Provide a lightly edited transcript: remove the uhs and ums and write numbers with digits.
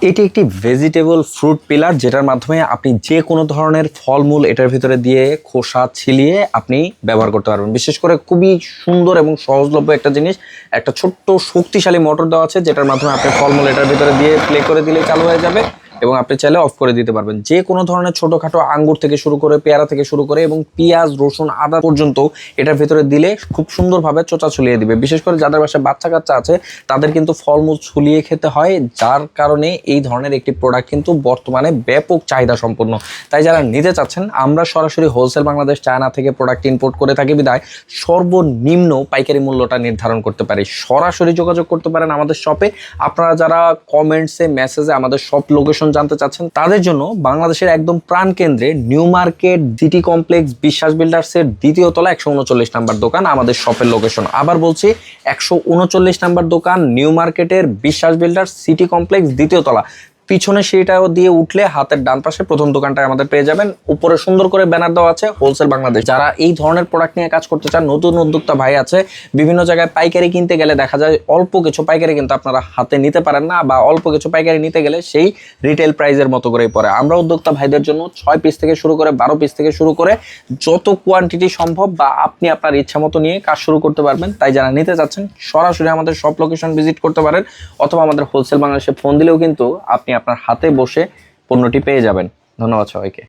এটি একটি vegetable fruit pillar, যেটার মাধ্যমে আপনি যে কোনো ধরনের ফলমূল এটার ভিতরে দিয়ে খোসা ছিলিয়ে আপনি ব্যবহার করতে পারবেন। বিশেষ করে খুবই সুন্দর এবং সহজলভ্য একটা জিনিস, একটা ছোট্ট শক্তিশালী মোটর দেওয়া আছে, যেটার মাধ্যমে আপনি ফলমূল এটার ভিতরে দিয়ে প্লে করে দিলে চালু হয়ে যাবে এবং আপনি চাইলে অফ করে দিতে পারবেন। যে কোনো ধরনের ছোটখাটো আঙ্গুর থেকে শুরু করে, পেয়ারা থেকে শুরু করে এবং পেঁয়াজ, রসুন, আদা পর্যন্ত এটার ভিতরে দিলে খুব সুন্দরভাবে চোচা ছুলিয়ে দিবে। বিশেষ করে যাদের বাসায় বাচ্চা কাচ্চা আছে তাদের কিন্তু ফলমূল ছুলিয়ে খেতে হয়, যার কারণে এই ধরনের একটি প্রোডাক্ট কিন্তু বর্তমানে ব্যাপক চাহিদা সম্পন্ন। তাই যারা নিতে চাচ্ছেন, আমরা সরাসরি হোলসেল বাংলাদেশ চায়না থেকে প্রোডাক্ট ইম্পোর্ট করে থাকি বিধায় সর্বনিম্ন পাইকারি মূল্যটা নির্ধারণ করতে পারি। সরাসরি যোগাযোগ করতে পারেন আমাদের শপে। আপনারা যারা কমেন্টসে, মেসেজে আমাদের শপ লোকেশন জানতে চাচ্ছেন, তাদের জন্য বাংলাদেশের একদম প্রাণ কেন্দ্রে নিউ মার্কেট সিটি কমপ্লেক্স বিশ্বাস বিল্ডার্সের দ্বিতীয় তলা 139 নাম্বার দোকান আমাদের শপের লোকেশন। আবার বলছি, 139 নাম্বার দোকান, নিউ মার্কেটের বিশ্বাস বিল্ডার্স সিটি কমপ্লেক্স দ্বিতীয় তলা। পিছনে সেটাও দিয়ে উঠলে হাতের ডান পাশে প্রথম দোকানটায় আমাদের পেয়ে যাবেন। উপরে সুন্দর করে ব্যানার দেওয়া আছে হোলসেল বাংলাদেশ। যারা এই ধরনের প্রোডাক্ট নিয়ে কাজ করতে চান, নতুন উদ্যোক্তা ভাই আছে, বিভিন্ন জায়গায় পাইকারি কিনতে গেলে দেখা যায় অল্প কিছু পাইকারি কিন্তু আপনারা হাতে নিতে পারেন না, বা অল্প কিছু পাইকারি নিতে গেলে সেই রিটেল প্রাইসের মতো করেই পড়ে। আমরা উদ্যোক্তা ভাইদের জন্য 6 পিস থেকে শুরু করে 12 পিস থেকে শুরু করে যত কোয়ান্টিটি সম্ভব বা আপনি আপনার ইচ্ছা মতো নিয়ে কাজ শুরু করতে পারবেন। তাই যারা নিতে চাচ্ছেন সরাসরি আমাদের শপ লোকেশন ভিজিট করতে পারেন, অথবা আমাদের হোলসেল বাংলাদেশে ফোন দিলেও কিন্তু আপনি আপনার হাতে বসে পণ্যটি পেয়ে যাবেন। ধন্যবাদ সবাইকে।